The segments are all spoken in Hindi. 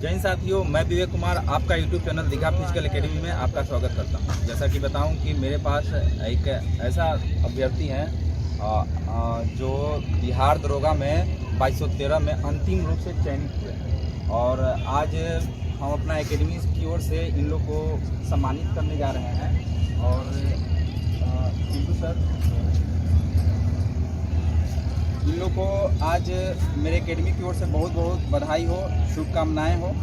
जय हिंद साथियों, मैं विवेक कुमार आपका YouTube channel Digha physical academy में आपका स्वागत करता हूं। जैसा कि बताऊं कि मेरे पास एक ऐसा अभ्यर्थी है जो बिहार दरोगा में 2213 में अंतिम रूप से चयनित हुए और आज हम अपना एकेडमी की ओर से इन लोग को सम्मानित करने जा रहे हैं। और टिंकू सर, इन लोग को आज मेरे एकेडमी की ओर से बहुत बहुत बधाई हो, शुभकामनाएं हो।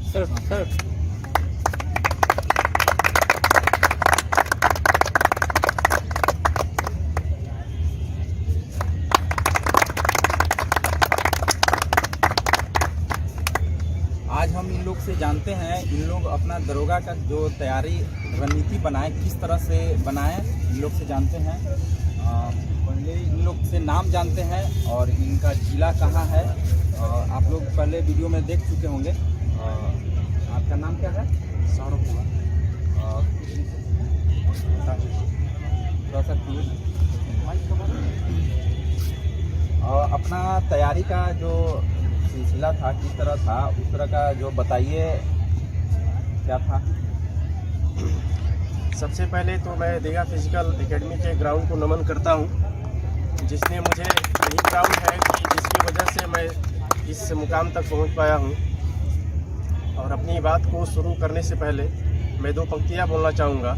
सर आज हम इन लोग से जानते हैं, इन लोग अपना दरोगा का जो तैयारी रणनीति बनाए किस तरह से बनाए, इन लोग से जानते हैं। पहले इन लोग से नाम जानते हैं और इनका जिला कहाँ है। आप लोग पहले वीडियो में देख चुके होंगे। आपका नाम क्या है? सौरभ कुमार। अपना तैयारी का जो सिलसिला था किस तरह था, उस तरह का जो बताइए, क्या था? सबसे पहले तो मैं दीघा फिजिकल एकेडमी के ग्राउंड को नमन करता हूं, जिसने मुझे यही ग्राउंड है कि जिसकी वजह से मैं इस मुकाम तक पहुंच पाया हूं। और अपनी बात को शुरू करने से पहले मैं दो पंक्तियां बोलना चाहूँगा।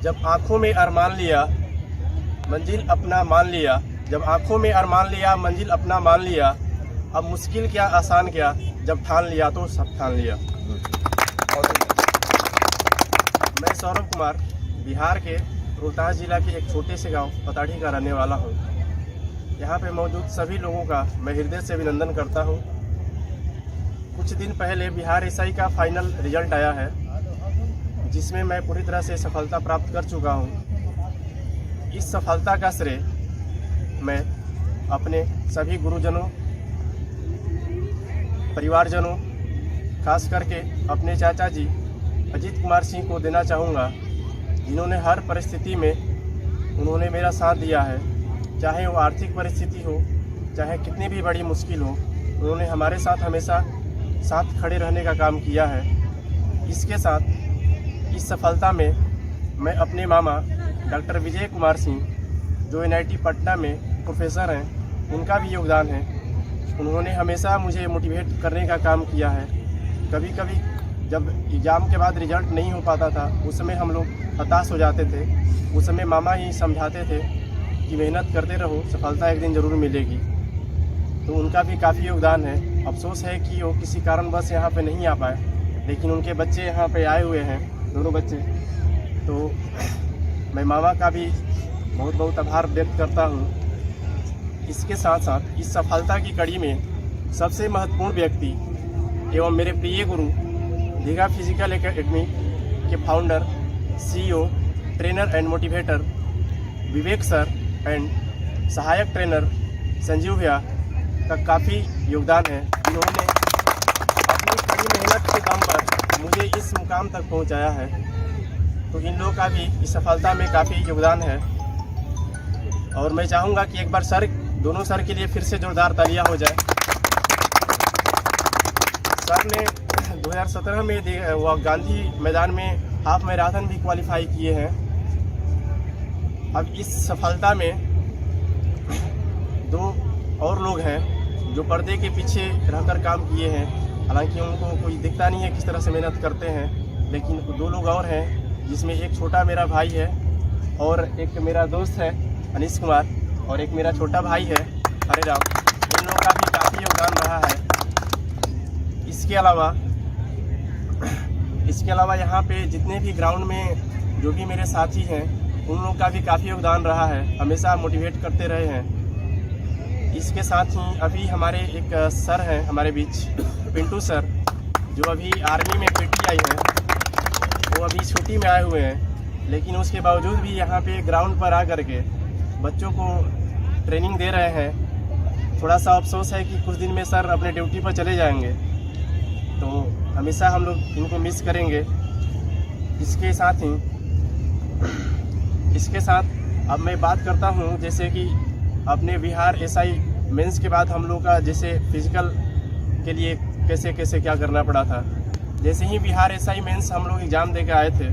जब आँखों में अरमान लिया मंजिल अपना मान लिया, जब आँखों में अरमान लिया मंजिल अपना मान लिया, अब मुश्किल क्या आसान क्या, जब ठान लिया तो सब ठान लिया। मैं सौरभ कुमार बिहार के रोहतास जिला के एक छोटे से गांव पताड़ी का रहने वाला हूं। यहां पे मौजूद सभी लोगों का मैं हृदय से अभिनंदन करता हूं। कुछ दिन पहले बिहार एसआई का फाइनल रिजल्ट आया है, जिसमें मैं पूरी तरह से सफलता प्राप्त कर चुका हूं। इस सफलता का श्रेय मैं अपने सभी गुरुजनों, परिवारजनों, खास करके अपने चाचा जी अजीत कुमार सिंह को देना चाहूँगा, जिन्होंने हर परिस्थिति में उन्होंने मेरा साथ दिया है। चाहे वो आर्थिक परिस्थिति हो, चाहे कितनी भी बड़ी मुश्किल हो, उन्होंने हमारे साथ हमेशा साथ खड़े रहने का काम किया है। इसके साथ इस सफलता में मैं अपने मामा डॉक्टर विजय कुमार सिंह, जो NIT पटना में प्रोफेसर हैं, उनका भी योगदान है। उन्होंने हमेशा मुझे मोटिवेट करने का काम किया है। कभी कभी जब एग्ज़ाम के बाद रिजल्ट नहीं हो पाता था, उस समय हम लोग हताश हो जाते थे। उस समय मामा ही समझाते थे कि मेहनत करते रहो, सफलता एक दिन ज़रूर मिलेगी। तो उनका भी काफ़ी योगदान है। अफसोस है कि वो किसी कारणवश यहाँ पे नहीं आ पाए, लेकिन उनके बच्चे यहाँ पे आए हुए हैं, दोनों बच्चे। तो मैं मामा का भी बहुत बहुत आभार व्यक्त करता हूँ। इसके साथ साथ इस सफलता की कड़ी में सबसे महत्वपूर्ण व्यक्ति एवं मेरे प्रिय गुरु, दीघा फिजिकल एकेडमी के founder, CEO, trainer and motivator Vivek sir and सहायक ट्रेनर संजीव भैया का काफ़ी योगदान है, जिन्होंने अपनी कड़ी मेहनत के दम पर मुझे इस मुकाम तक पहुंचाया है। तो इन लोगों का भी इस सफलता में काफ़ी योगदान है। और मैं चाहूँगा कि एक बार दोनों सर के लिए फिर से जोरदार तालियां हो जाए। सर ने 2017 में वो गांधी मैदान में हाफ मैराथन भी क्वालिफाई किए हैं। अब इस सफलता में दो और लोग हैं जो पर्दे के पीछे रहकर काम किए हैं। हालांकि उनको कोई दिखता नहीं है किस तरह से मेहनत करते हैं, लेकिन दो लोग और हैं, जिसमें एक छोटा मेरा भाई है और एक मेरा दोस्त है अनीश कुमार, और एक मेरा छोटा भाई है हरे राम। इन लोगों का भी काफ़ी योगदान रहा है। इसके अलावा यहाँ पे जितने भी ग्राउंड में जो भी मेरे साथी हैं उन लोगों का भी काफ़ी योगदान रहा है, हमेशा मोटिवेट करते रहे हैं। इसके साथ ही अभी हमारे एक सर हैं हमारे बीच, पिंटू सर, जो अभी आर्मी में पीटीआई हैं, वो अभी छुट्टी में आए हुए हैं, लेकिन उसके बावजूद भी यहाँ पे ग्राउंड पर आकर के बच्चों को ट्रेनिंग दे रहे हैं। थोड़ा सा अफसोस है कि कुछ दिन में सर अपने ड्यूटी पर चले जाएंगे, तो हमेशा हम लोग इनको मिस करेंगे। इसके साथ अब मैं बात करता हूँ, जैसे कि अपने बिहार एसआई मेंस के बाद हम लोग का जैसे फिजिकल के लिए कैसे कैसे क्या करना पड़ा था। जैसे ही बिहार एसआई मेंस हम लोग एग्ज़ाम दे के आए थे,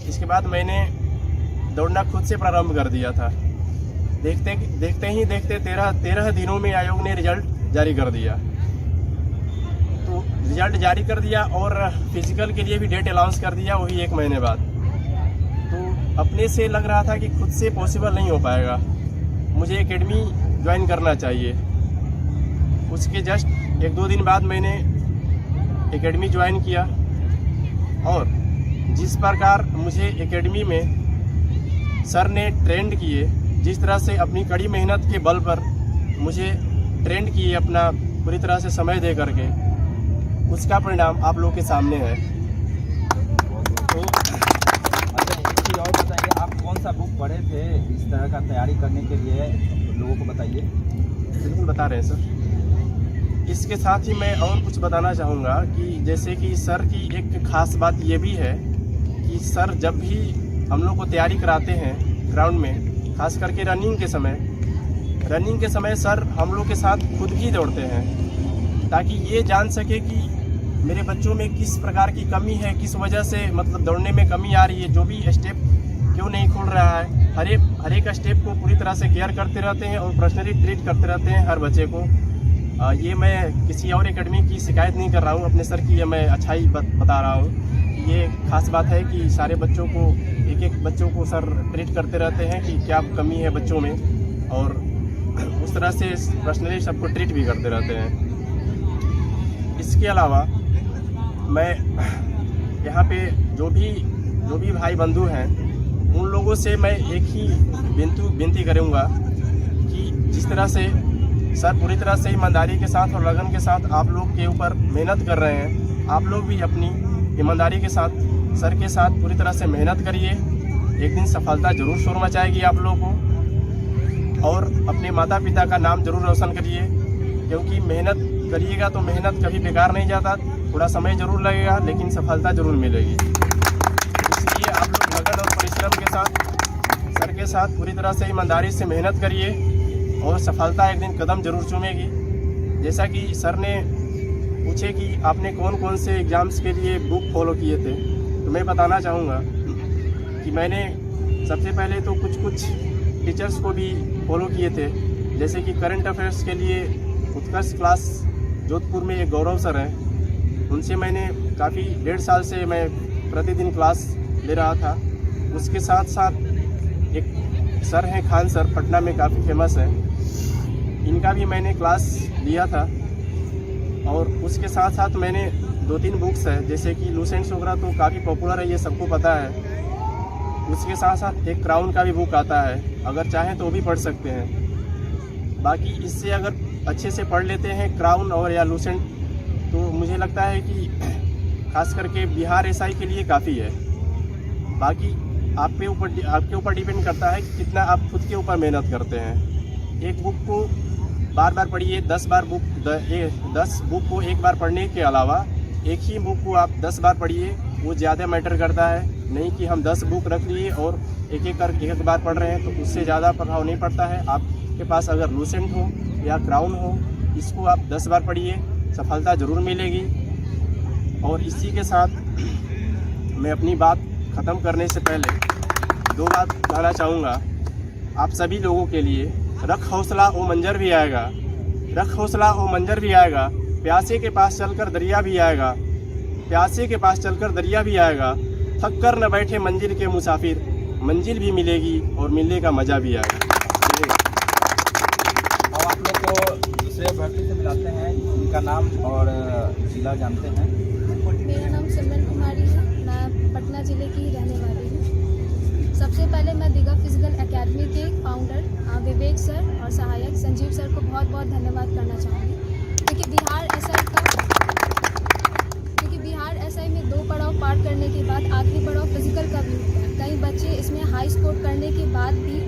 इसके बाद मैंने दौड़ना खुद से प्रारंभ कर दिया था। देखते ही 13 दिनों में आयोग ने रिजल्ट जारी कर दिया। तो रिजल्ट जारी कर दिया और फिजिकल के लिए भी डेट अनाउंस कर दिया, वही 1 महीने बाद। तो अपने से लग रहा था कि खुद से पॉसिबल नहीं हो पाएगा, मुझे एकेडमी ज्वाइन करना चाहिए। उसके जस्ट 1-2 दिन बाद मैंने एकेडमी ज्वाइन किया और जिस प्रकार मुझे एकेडमी में सर ने ट्रेंड किए, जिस तरह से अपनी कड़ी मेहनत के बल पर मुझे ट्रेंड किए अपना पूरी तरह से समय दे करके, उसका परिणाम आप लोगों के सामने है। तो अच्छा, एक चीज़ और बताइए, आप कौन सा बुक पढ़े थे इस तरह का तैयारी करने के लिए, लोगों को बताइए। बिल्कुल बता रहे हैं सर। इसके साथ ही मैं और कुछ बताना चाहूँगा कि जैसे कि सर की एक ख़ास बात ये भी है कि सर जब भी हम लोग को तैयारी कराते हैं ग्राउंड में, खास करके रनिंग के समय सर हम लोग के साथ खुद भी दौड़ते हैं, ताकि ये जान सके कि मेरे बच्चों में किस प्रकार की कमी है, किस वजह से मतलब दौड़ने में कमी आ रही है, जो भी स्टेप क्यों नहीं खुल रहा है। हर एक स्टेप को पूरी तरह से केयर करते रहते हैं और पर्सनली ट्रीट करते रहते हैं हर बच्चे को। ये मैं किसी और एकेडमी की शिकायत नहीं कर रहा हूँ, अपने सर की ये मैं अच्छाई बता रहा हूँ। ये खास बात है कि सारे बच्चों को, एक बच्चों को सर ट्रीट करते रहते हैं कि क्या कमी है बच्चों में, और उस तरह से पर्सनली सबको ट्रीट भी करते रहते हैं। इसके अलावा मैं यहाँ पे जो भी भाई बंधु हैं, उन लोगों से मैं एक ही विनती करूँगा कि जिस तरह से सर पूरी तरह से ईमानदारी के साथ और लगन के साथ आप लोग के ऊपर मेहनत कर रहे हैं, आप लोग भी अपनी ईमानदारी के साथ सर के साथ पूरी तरह से मेहनत करिए। एक दिन सफलता जरूर शोर मचाएगी आप लोगों को, और अपने माता पिता का नाम जरूर रोशन करिए, क्योंकि मेहनत करिएगा तो मेहनत कभी बेकार नहीं जाता। थोड़ा समय जरूर लगेगा लेकिन सफलता जरूर मिलेगी। इसलिए आप लोग लगन और परिश्रम के साथ सर के साथ पूरी तरह से ईमानदारी से मेहनत करिए और सफलता एक दिन कदम जरूर चूमेगी। जैसा कि सर ने पूछे कि आपने कौन कौन से एग्ज़ाम्स के लिए बुक फॉलो किए थे, तो मैं बताना चाहूँगा कि मैंने सबसे पहले तो कुछ टीचर्स को भी फॉलो किए थे। जैसे कि करंट अफेयर्स के लिए उत्कर्ष क्लास जोधपुर में एक गौरव सर हैं, उनसे मैंने काफ़ी 1.5 साल से मैं प्रतिदिन क्लास ले रहा था। उसके साथ साथ एक सर हैं खान सर, पटना में काफ़ी फेमस हैं, इनका भी मैंने क्लास लिया था। और उसके साथ साथ मैंने 2-3 बुक्स हैं, जैसे कि लूसेंट्स वगैरह तो काफ़ी पॉपुलर है, ये सबको पता है। उसके साथ साथ एक क्राउन का भी बुक आता है, अगर चाहें तो वो भी पढ़ सकते हैं। बाकी इससे अगर अच्छे से पढ़ लेते हैं क्राउन और या लूसेंट, तो मुझे लगता है कि खास करके बिहार एसआई के लिए काफ़ी है। बाकी आपके ऊपर डिपेंड करता है कि कितना आप खुद के ऊपर मेहनत करते हैं। एक बुक को बार बार पढ़िए, 10 बुक को एक बार पढ़ने के अलावा एक ही बुक को आप 10 बार पढ़िए, वो ज़्यादा मैटर करता है। नहीं कि हम 10 बुक रख लिए और एक बार पढ़ रहे हैं, तो उससे ज़्यादा प्रभाव नहीं पड़ता है। आपके पास अगर लूसेंट हो या क्राउन हो, इसको आप 10 बार पढ़िए, सफलता ज़रूर मिलेगी। और इसी के साथ मैं अपनी बात ख़त्म करने से पहले 2 बात कहना चाहूँगा आप सभी लोगों के लिए। रख हौसला वो मंजर भी आएगा, रख हौसला वो मंजर भी आएगा, प्यासे के पास चलकर दरिया भी आएगा, प्यासे के पास चलकर दरिया भी आएगा। थक कर न बैठे मंजिल के मुसाफिर, मंजिल भी मिलेगी और मिलने का मज़ा भी आएगा। अब आप लोग को दूसरे अभ्यर्थी से मिलाते हैं, इनका नाम और जिला जानते हैं। मेरा नाम सिमरन कुमारी है, मैं पटना ज़िले की ही रहने वाली हूँ। सबसे पहले मैं दीघा फिजिकल एकेडमी के फाउंडर विवेक सर और सहायक संजीव सर को बहुत बहुत धन्यवाद करना चाहूँगी, क्योंकि बिहार एसआई में 2 पड़ाव पार करने के बाद आखिरी पड़ाव फिजिकल का भी होता है। कई बच्चे इसमें हाई स्कोर करने के बाद भी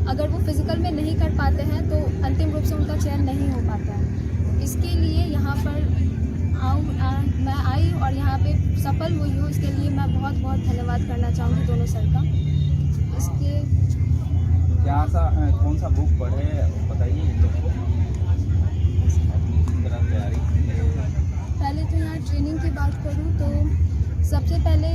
अगर वो फिजिकल में नहीं कर पाते हैं तो अंतिम रूप से उनका चयन नहीं हो पाता है। इसके लिए यहाँ पर मैं आई और यहाँ पे सफल हुई हूँ। इसके लिए मैं बहुत बहुत धन्यवाद करना चाहूँगी दोनों सर का। इसके क्या कौन सा बुक पढ़े बताइए इन लोगों को, अपनी किस तरह तैयारी की है? पहले तो यहाँ ट्रेनिंग की बात करूँ तो सबसे पहले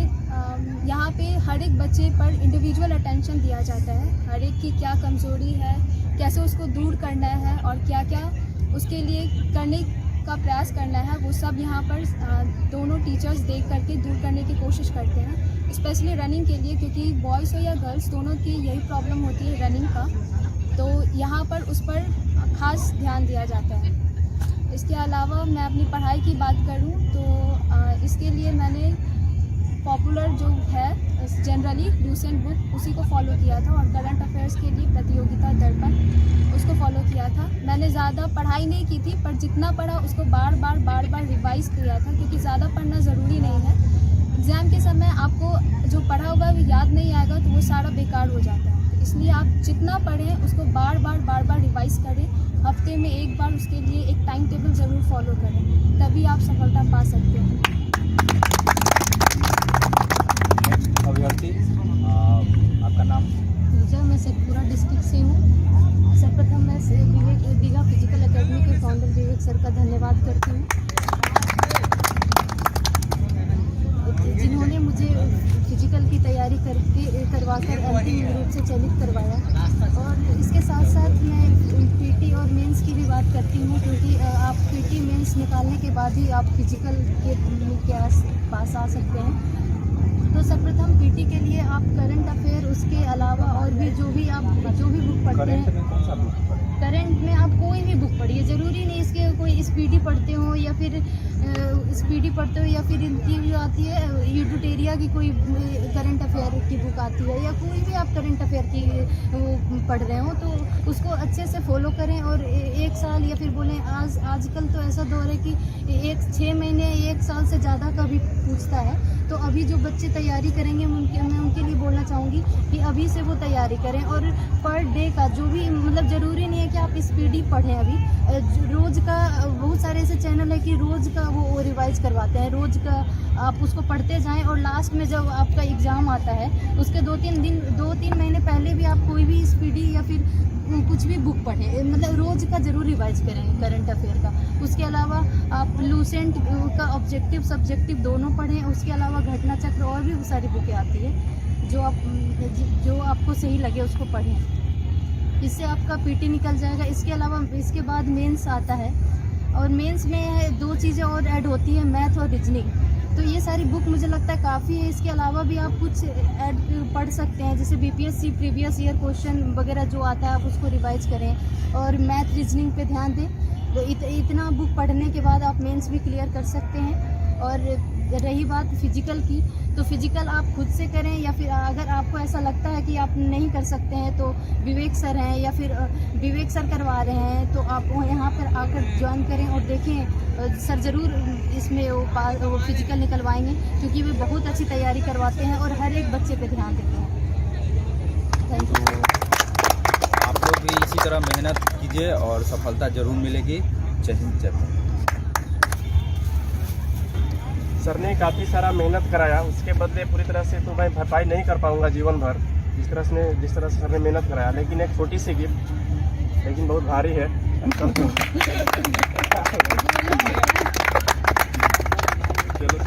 यहाँ पे हर एक बच्चे पर इंडिविजुअल अटेंशन दिया जाता है। हर एक की क्या कमज़ोरी है, कैसे उसको दूर करना है और क्या क्या उसके लिए करने का प्रयास करना है, वो सब यहाँ पर दोनों टीचर्स देख करके दूर करने की कोशिश करते हैं। स्पेशली रनिंग के लिए, क्योंकि बॉयज़ हो या गर्ल्स दोनों की यही प्रॉब्लम होती है रनिंग का, तो यहाँ पर उस पर खास ध्यान दिया जाता है। इसके अलावा मैं अपनी पढ़ाई की बात करूँ तो इसके लिए मैंने पॉपुलर जो है जनरली लूसेंट बुक उसी को फॉलो किया था, और करंट अफेयर्स के लिए प्रतियोगिता दर्पण उसको फॉलो किया था। मैंने ज़्यादा पढ़ाई नहीं की थी, पर जितना पढ़ा उसको बार बार रिवाइज़ किया था, क्योंकि ज़्यादा पढ़ना ज़रूरी नहीं है। एग्ज़ाम के समय आपको जो पढ़ा हुआ है याद नहीं आएगा तो वो सारा बेकार हो जाता है। इसलिए आप जितना पढ़ें उसको बार बार रिवाइज़ करें। हफ्ते में एक बार उसके लिए एक टाइम टेबल ज़रूर फॉलो करें, तभी आप सफलता पा सकते हैं। अभ्यर्थी आपका नाम? पूजा, मैं शेखपुरा डिस्ट्रिक्ट से हूँ। सर्वप्रथम मैं विवेक दीघा फिजिकल एकेडमी के फाउंडर विवेक सर का धन्यवाद करती हूँ, जिन्होंने मुझे फिजिकल की तैयारी करवाकर अंतिम रूप से चयनित करवाया। और इसके साथ साथ मैं पीटी और मेंस की भी बात करती हूँ, क्योंकि आप पीटी मेंस निकालने के बाद ही आप फिजिकल के पास आ सकते हैं। तो सर्वप्रथम पीटी के लिए आप करंट अफेयर, उसके अलावा और भी जो भी बुक पढ़ते हैं, करंट में आप कोई भी बुक पढ़िए, ज़रूरी नहीं इसके कोई स्पीडी पढ़ते हो या फिर इनकी जो आती है यूटूटेरिया की कोई करंट अफेयर की बुक आती है, या कोई भी आप करंट अफेयर की वो पढ़ रहे हो तो उसको अच्छे से फॉलो करें। और 1 साल या फिर बोलें आजकल तो ऐसा दौर है कि 6 महीने 1 साल से ज़्यादा का भी पूछता है। तो अभी जो बच्चे तैयारी करेंगे मैं उनके लिए बोलना चाहूँगी कि अभी से वो तैयारी करें, और पर डे का जो भी मतलब ज़रूरी नहीं है कि आप स्पीडी पढ़ें। अभी रोज़ का बहुत सारे ऐसे चैनल है कि रोज़ का वो रिवाइज करवाते हैं, रोज़ का आप उसको पढ़ते जाएं, और लास्ट में जब आपका एग्ज़ाम आता है उसके 2-3 महीने पहले भी आप कोई भी स्पीडी या फिर कुछ भी बुक पढ़ें, मतलब रोज़ का ज़रूर रिवाइज करें करंट अफेयर का। उसके अलावा आप लूसेंट का ऑब्जेक्टिव सब्जेक्टिव दोनों पढ़ें। उसके अलावा घटना चक्र और भी सारी बुकें आती है, जो आपको सही लगे उसको पढ़ें। इससे आपका पीटी निकल जाएगा। इसके अलावा इसके बाद मेंस आता है, और मेंस में 2 चीज़ें और ऐड होती है, मैथ और रीजनिंग। तो ये सारी बुक मुझे लगता है काफ़ी है। इसके अलावा भी आप कुछ ऐड पढ़ सकते हैं, जैसे बीपीएससी प्रीवियस ईयर क्वेश्चन वगैरह जो आता है आप उसको रिवाइज करें, और मैथ रीजनिंग पे ध्यान दें। तो इतना बुक पढ़ने के बाद आप मेंस भी क्लियर कर सकते हैं। और रही बात फिजिकल की, तो फिजिकल आप खुद से करें, या फिर अगर आपको ऐसा लगता है कि आप नहीं कर सकते हैं तो विवेक सर हैं या फिर विवेक सर करवा रहे हैं, तो आप यहाँ पर आकर ज्वाइन करें और देखें। सर ज़रूर इसमें वो फिजिकल निकलवाएंगे, क्योंकि वे बहुत अच्छी तैयारी करवाते हैं और हर एक बच्चे पे ध्यान देते हैं। Thank you. आप लोग भी इसी तरह मेहनत कीजिए और सफलता जरूर मिलेगी। जय हिंद, जय भारत। सर ने काफ़ी सारा मेहनत कराया, उसके बदले पूरी तरह से तो मैं भरपाई नहीं कर पाऊँगा जीवन भर, जिस तरह से सर ने मेहनत कराया। लेकिन एक छोटी सी गिफ्ट, लेकिन बहुत भारी है। चलो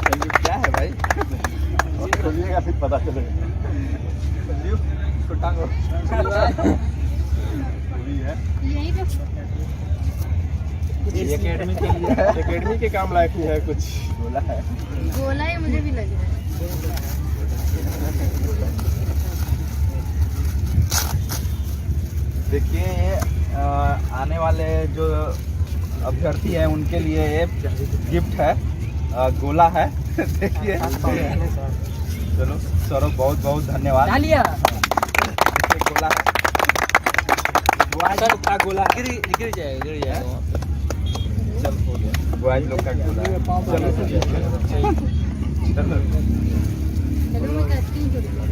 थैंक यू। क्या है भाई? खोलिएगा फिर पता चलेगा। यही पे एकेडमी के काम लायक नहीं है, कुछ बोला है। बोला है, मुझे भी लग रहा है। देखिए ये आने वाले जो अभ्यर्थी है उनके लिए ये गिफ्ट है, गोला है। देखिए चलो सौरभ बहुत बहुत धन्यवाद। देखिए गोला है, बॉयज लोग का गोला है। गिर जाएगा चल हो गया, बॉयज लोग का गोला है। चलो चलो मैं करती हूँ।